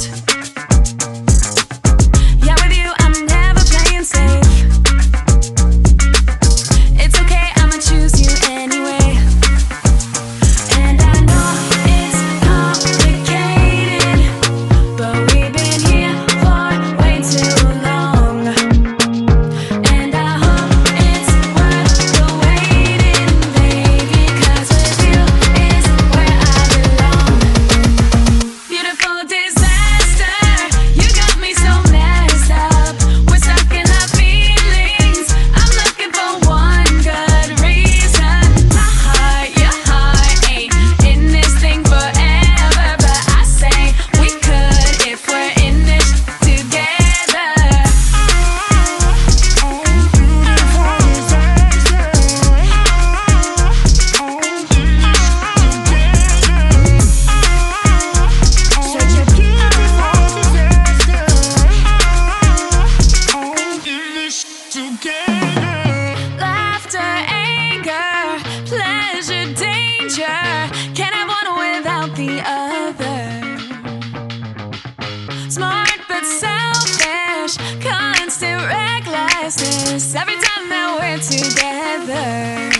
best. Yeah, with you I'm never playing safe. It's okay, I'ma choose you anyway. And I know it's complicated, but we've been here for way too long. And I hope it's worth the waiting, baby, 'cause with you is where I belong. Beautiful disaster, you got me so messed up. We're stuck in our feelings, I'm looking for one good reason. My heart, your heart ain't in this thing forever, but I say we could if we're in this together. Laughter, anger, pleasure, danger. Can't have one without the other. Smart but selfish, constant recklessness every time that we're together.